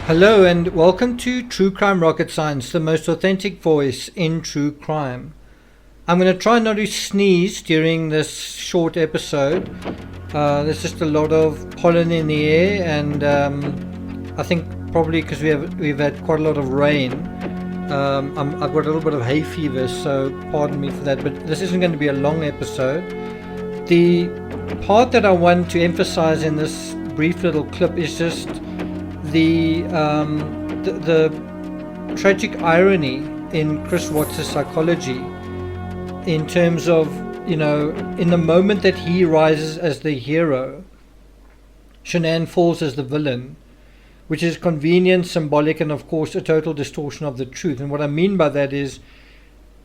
Hello and welcome to True Crime Rocket Science, the most authentic voice in true crime. I'm going to try not to sneeze during this short episode. There's just a lot of pollen in the air, and I think probably because we've had quite a lot of rain. I've got a little bit of hay fever, so pardon me for that. But this isn't going to be a long episode. The part that I want to emphasize in this brief little clip is just the tragic irony in Chris Watts' psychology, in terms of, in the moment that he rises as the hero, Shanann falls as the villain, which is convenient, symbolic, and of course a total distortion of the truth. And what I mean by that is,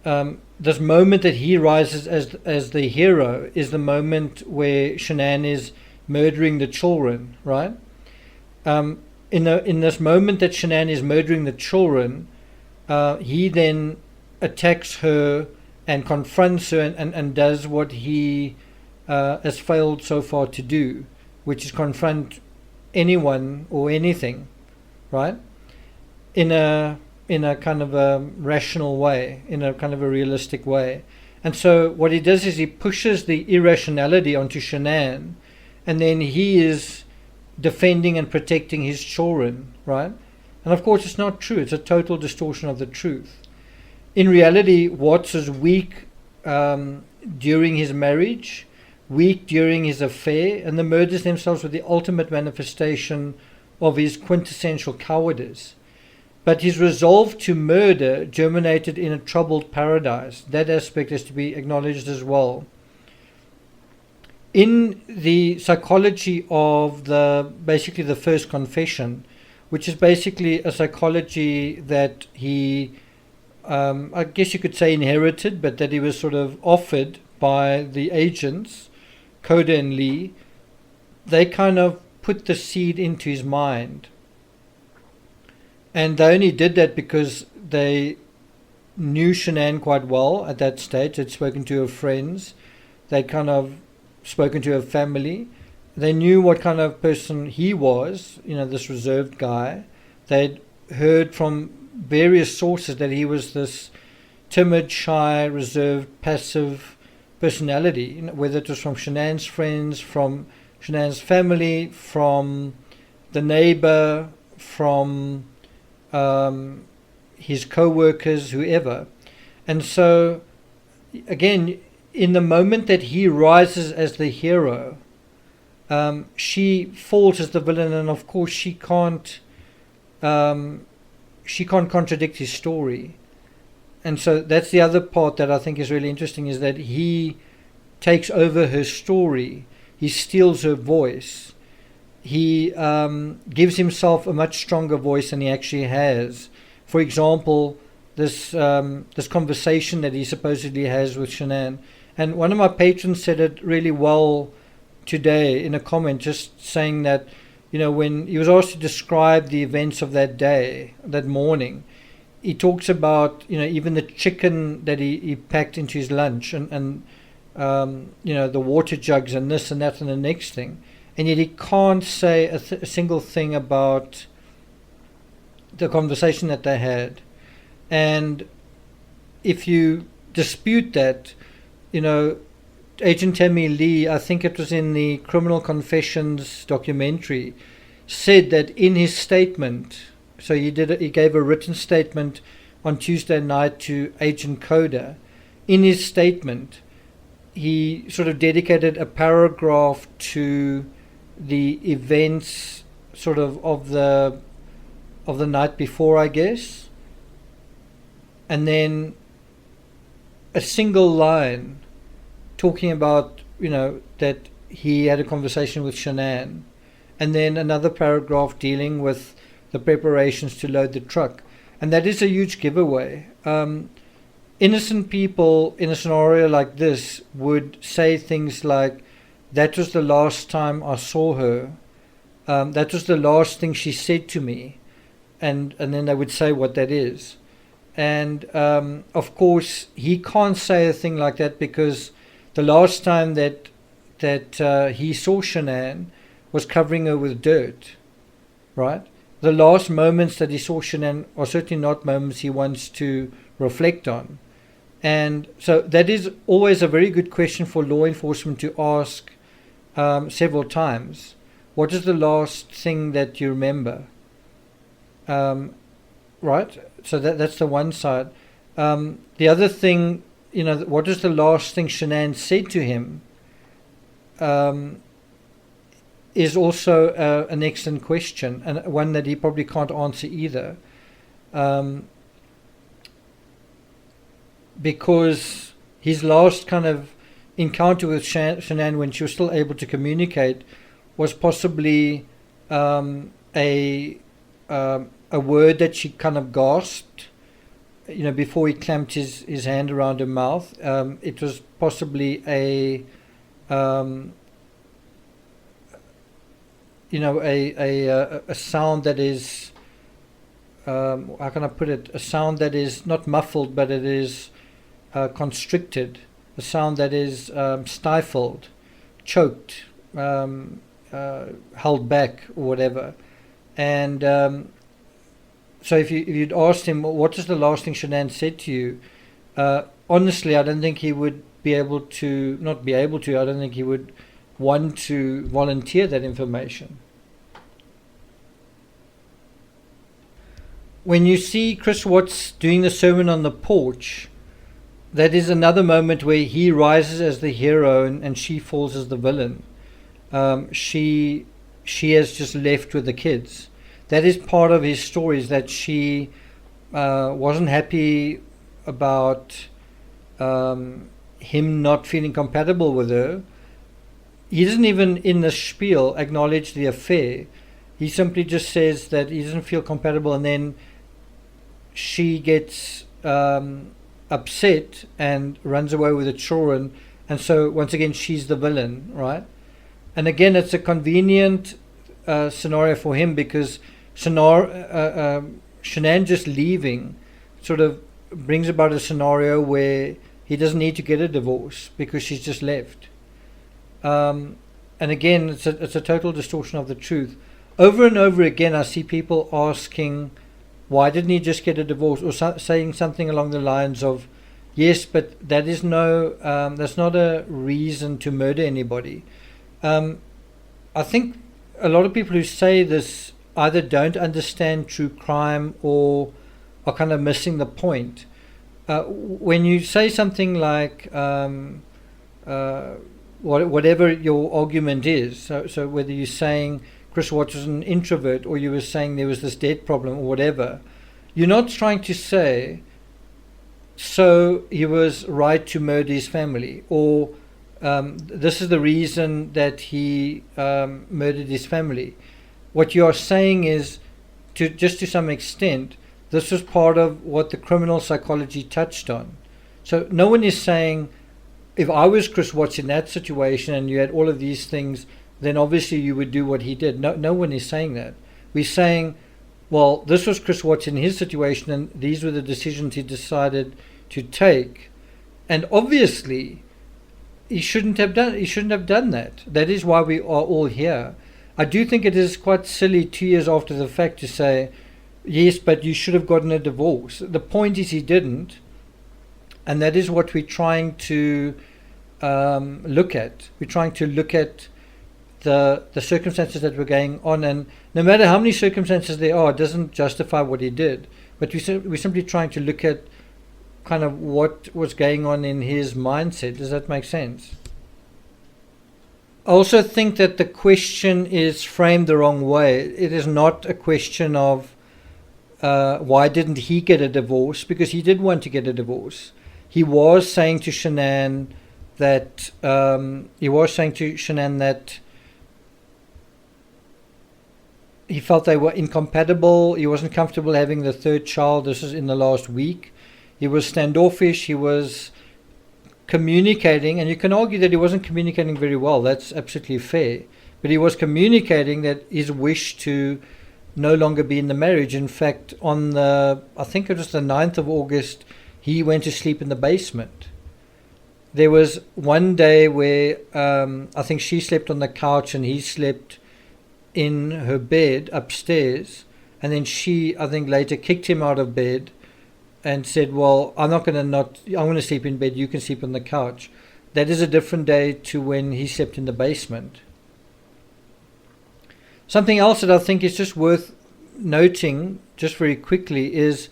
this moment that he rises as the hero is the moment where Shanann is murdering the children, right? In this moment that Shanann is murdering the children, he then attacks her and confronts her and does what he has failed so far to do, which is confront anyone or anything, right? In a kind of a rational way, in a kind of a realistic way. And so what he does is he pushes the irrationality onto Shanann, and then he is defending and protecting his children, right? And of course it's not true. It's a total distortion of the truth. In reality, Watts is weak during his marriage, weak during his affair, and the murders themselves were the ultimate manifestation of his quintessential cowardice. But his resolve to murder germinated in a troubled paradise. That aspect is to be acknowledged as well. In the psychology of basically the first confession, which is basically a psychology that he, I guess you could say inherited, but that he was sort of offered by the agents, Coda and Lee, they kind of put the seed into his mind. And they only did that because they knew Shanann quite well at that stage. They'd spoken to her friends. They'd kind of spoken to her family. They knew what kind of person he was, this reserved guy. They'd heard from various sources that he was this timid, shy, reserved, passive personality, whether it was from Shanann's friends, from Shanann's family, from the neighbor, from his co-workers, whoever. And so, again, in the moment that he rises as the hero, she falls as the villain, and of course she can't contradict his story. And so that's the other part that I think is really interesting, is that he takes over her story. He steals her voice. He gives himself a much stronger voice than he actually has. For example, this conversation that he supposedly has with Shanann. And one of my patrons said it really well today in a comment, just saying that, when he was asked to describe the events of that day, that morning, he talks about, even the chicken that he packed into his lunch, and the water jugs and this and that and the next thing. And yet he can't say a single thing about the conversation that they had. And if you dispute that, Agent Tammy Lee, I think it was in the Criminal Confessions documentary, said that in his statement, so he gave a written statement on Tuesday night to Agent Coda. In his statement, he sort of dedicated a paragraph to the events sort of the night before, I guess, and then a single line talking about, that he had a conversation with Shanann, and then another paragraph dealing with the preparations to load the truck. And that is a huge giveaway. Innocent people in a scenario like this would say things like, that was the last time I saw her. That was the last thing she said to me. And then they would say what that is. And of course, he can't say a thing like that, because the last time that he saw Shanann was covering her with dirt, right? the last moments that he saw Shanann are certainly not moments he wants to reflect on. And so that is always a very good question for law enforcement to ask several times. What is the last thing that you remember? Right? So that's the one side. The other thing, what is the last thing Shanann said to him? Is also an excellent question, and one that he probably can't answer either. Because his last kind of encounter with Shanann, when she was still able to communicate, was possibly a word that she kind of gasped, before he clamped his hand around her mouth. It was possibly a sound that is, how can I put it? A sound that is not muffled, but it is constricted. A sound that is stifled, choked, held back, or whatever. And so if you'd asked him, what is the last thing Shanann said to you? Honestly, I don't think he would I don't think he would want to volunteer that information. When you see Chris Watts doing the sermon on the porch, that is another moment where he rises as the hero and she falls as the villain. She has just left with the kids. That is part of his story, is that she wasn't happy about him not feeling compatible with her. He doesn't even, in the spiel, acknowledge the affair. He simply just says that he doesn't feel compatible, and then she gets upset and runs away with the children, and so once again she's the villain, right? And again, it's a convenient scenario for him, because Shanann just leaving sort of brings about a scenario where he doesn't need to get a divorce because she's just left. And again, it's a total distortion of the truth. Over and over again, I see people asking, why didn't he just get a divorce? Or saying something along the lines of, yes, but that is that's not a reason to murder anybody. I think a lot of people who say this either don't understand true crime or are kind of missing the point. When you say something like, whatever your argument is, so whether you're saying Chris Watts was an introvert, or you were saying there was this debt problem, or whatever, you're not trying to say, so he was right to murder his family, or this is the reason that he murdered his family. What you are saying is, to some extent, this was part of what the criminal psychology touched on. So no one is saying, if I was Chris Watts in that situation and you had all of these things, then obviously you would do what he did. No one is saying that. We're saying, well, this was Chris Watts in his situation, and these were the decisions he decided to take. And obviously, he shouldn't have done that. That is why we are all here. I do think it is quite silly 2 years after the fact to say, yes, but you should have gotten a divorce. The point is he didn't, and that is what we're trying to look at. We're trying to look at the circumstances that were going on, and no matter how many circumstances there are, it doesn't justify what he did. But we're simply trying to look at kind of what was going on in his mindset. Does that make sense? I also think that the question is framed the wrong way. It is not a question of why didn't he get a divorce, because he did want to get a divorce. He was saying to Shanann that he felt they were incompatible. He wasn't comfortable having the third child. This is in the last week. He was standoffish. He was communicating, and you can argue that he wasn't communicating very well. That's absolutely fair. But he was communicating that his wish to no longer be in the marriage. In fact, I think it was the 9th of August, he went to sleep in the basement. There was one day where I think she slept on the couch and he slept in her bed upstairs, and then she, I think, later kicked him out of bed and said, well, I'm going to sleep in bed, you can sleep on the couch. That is a different day to when he slept in the basement. Something else that I think is just worth noting, just very quickly, is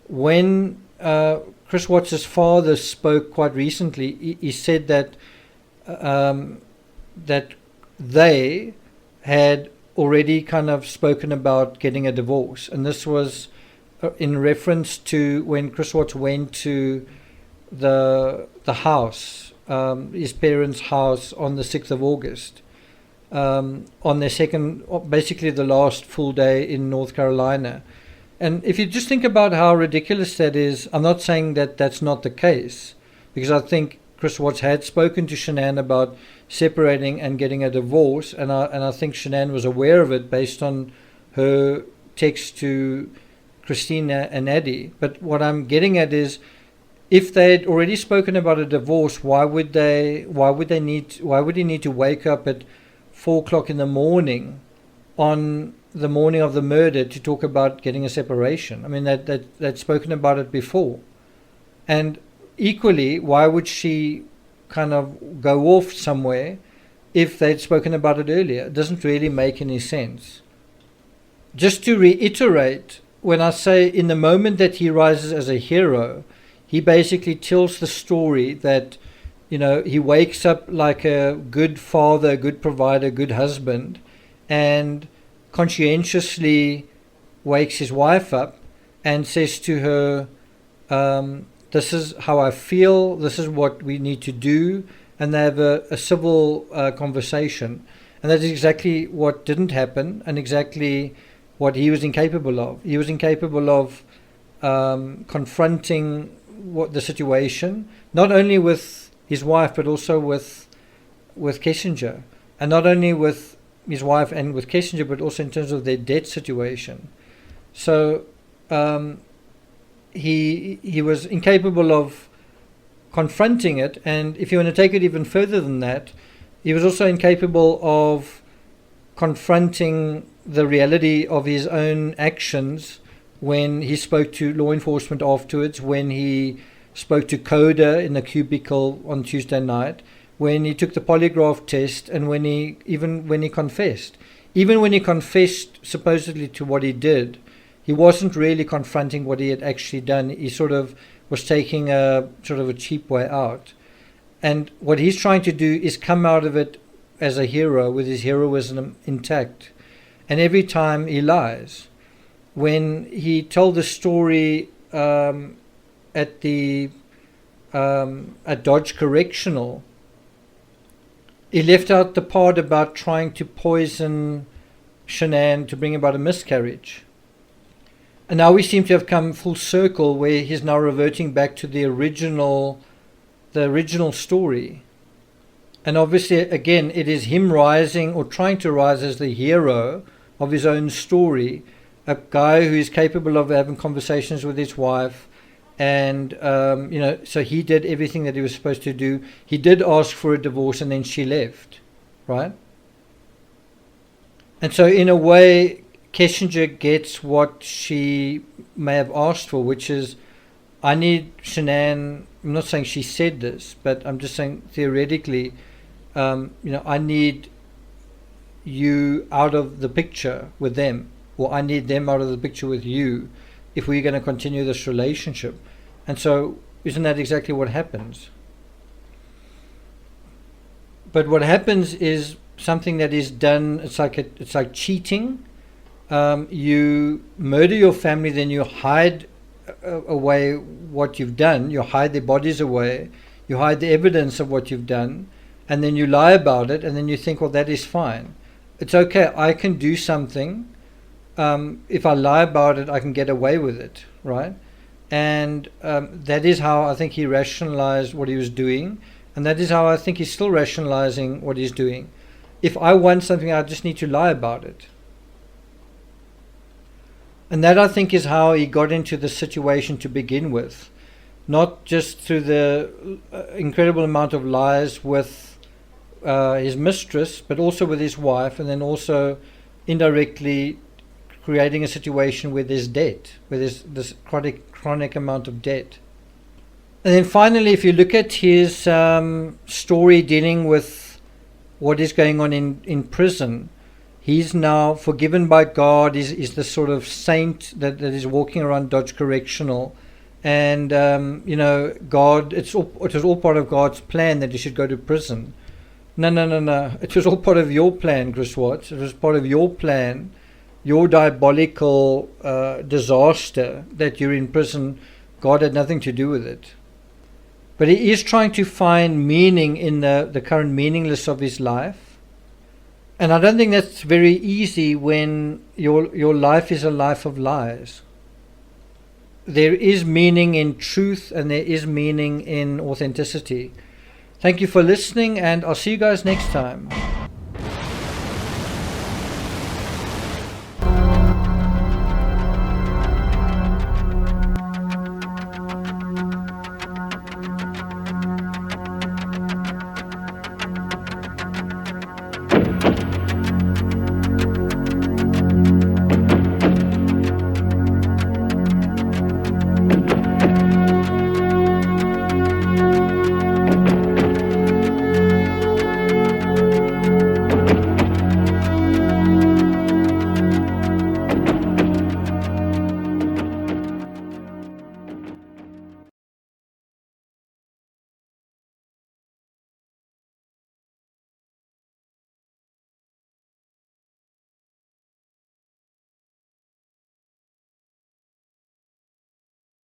when Chris Watts' father spoke quite recently, he said that that they had already kind of spoken about getting a divorce, and this was in reference to when Chris Watts went to the house, his parents' house, on the 6th of August, on their second, basically the last full day in North Carolina. And if you just think about how ridiculous that is, I'm not saying that that's not the case, because I think Chris Watts had spoken to Shanann about separating and getting a divorce, and I think Shanann was aware of it based on her text to Christina and Addie. But what I'm getting at is, if they'd already spoken about a divorce, why would he need to wake up at 4:00 in the morning on the morning of the murder to talk about getting a separation? I mean, they'd spoken about it before. And equally, why would she kind of go off somewhere if they'd spoken about it earlier? It doesn't really make any sense. Just to reiterate, when I say in the moment that he rises as a hero, he basically tells the story that, he wakes up like a good father, a good provider, good husband, and conscientiously wakes his wife up and says to her, this is how I feel, this is what we need to do, and they have a civil conversation. And that is exactly what didn't happen, and exactly what he was incapable of. He was incapable of confronting the situation, not only with his wife, but also with Kissinger. And not only with his wife and with Kissinger, but also in terms of their debt situation. So he was incapable of confronting it, and if you want to take it even further than that, he was also incapable of confronting the reality of his own actions when he spoke to law enforcement afterwards, when he spoke to Coda in the cubicle on Tuesday night, when he took the polygraph test, and when he confessed. Even when he confessed supposedly to what he did, he wasn't really confronting what he had actually done. He sort of was taking a cheap way out. And what he's trying to do is come out of it as a hero, with his heroism intact. And every time he lies. When he told the story at Dodge Correctional, he left out the part about trying to poison Shanann to bring about a miscarriage. And now we seem to have come full circle, where he's now reverting back to the original story. And obviously, again, it is him rising, or trying to rise, as the hero of his own story, a guy who is capable of having conversations with his wife. And, so he did everything that he was supposed to do. He did ask for a divorce, and then she left, right? And so in a way, Kissinger gets what she may have asked for, which is, I need Shanann. I'm not saying she said this, but I'm just saying theoretically, I need you out of the picture with them, or I need them out of the picture with you, if we're going to continue this relationship. And so, isn't that exactly what happens? But what happens is something that is done. It's like cheating. You murder your family, then you hide away what you've done. You hide their bodies away. You hide the evidence of what you've done, and then you lie about it. And then you think, well, that is fine. It's okay. I can do something. If I lie about it, I can get away with it, right? And that is how I think he rationalized what he was doing, and that is how I think he's still rationalizing what he's doing. If I want something, I just need to lie about it. And that, I think, is how he got into the situation to begin with, not just through the incredible amount of lies with his mistress, but also with his wife, and then also indirectly creating a situation where there's debt, where there's this chronic amount of debt. And then finally, if you look at his story dealing with what is going on in prison, he's now forgiven by God. He's the sort of saint that is walking around Dodge Correctional. And, God, it was all part of God's plan that he should go to prison. No. It was all part of your plan, Chris Watts. It was part of your plan, your diabolical disaster that you're in prison. God had nothing to do with it. But he is trying to find meaning in the current meaningless of his life. And I don't think that's very easy when your life is a life of lies. There is meaning in truth and there is meaning in authenticity. Thank you for listening, and I'll see you guys next time.